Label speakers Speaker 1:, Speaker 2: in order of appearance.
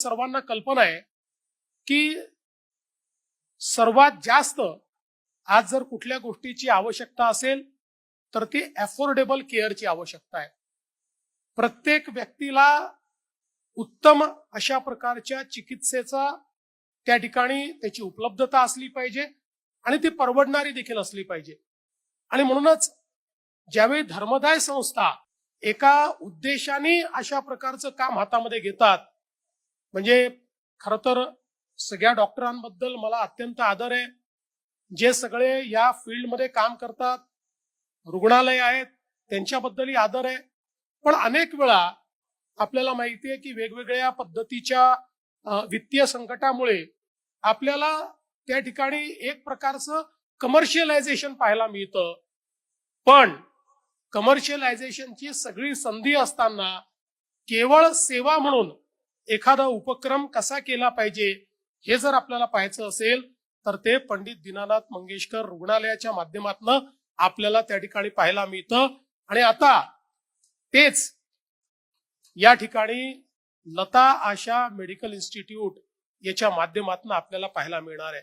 Speaker 1: सर्वांना कल्पना आहे की सर्वात जास्त आज जर कुठल्या गोष्टीची आवश्यकता असेल तर ती अफोर्डेबल केअरची आवश्यकता आहे। प्रत्येक व्यक्तीला उत्तम अशा प्रकारच्या चिकित्सेचा त्या ठिकाणी त्याची उपलब्धता असली पाहिजे आणि ती परवडणारी देखील असली पाहिजे। आणि म्हणूनच ज्यावेळी धर्मदाय संस्था एका उद्देशाने अशा प्रकारचं काम हातामध्ये घेतात, म्हणजे खरं तर सगळ्या डॉक्टरांबद्दल मला अत्यंत आदर आहे। जे सगळे या फील्डमध्ये काम करतात, रुग्णालय आहेत, त्यांच्याबद्दलही आदर आहे। पण अनेक वेळा आपल्याला माहिती आहे की वेगवेगळ्या पद्धतीच्या वित्तीय संकटामुळे आपल्याला त्या ठिकाणी एक प्रकारचं कमर्शियलायझेशन पाहायला मिळतं। पण कमर्शियलायझेशनची सगळी संधी असताना केवळ सेवा म्हणून एखादा उपक्रम कसा केला पाहिजे हे जर आपल्याला पाहायचं असेल तर ते पंडित दीनानाथ मंगेशकर रुग्णालयाच्या माध्यमातून आपल्याला त्या ठिकाणी पाहायला मिळतं। आणि आता तेच या ठिकाणी लता आशा मेडिकल इन्स्टिट्यूट याच्या माध्यमातून आपल्याला पाहायला मिळणार आहे।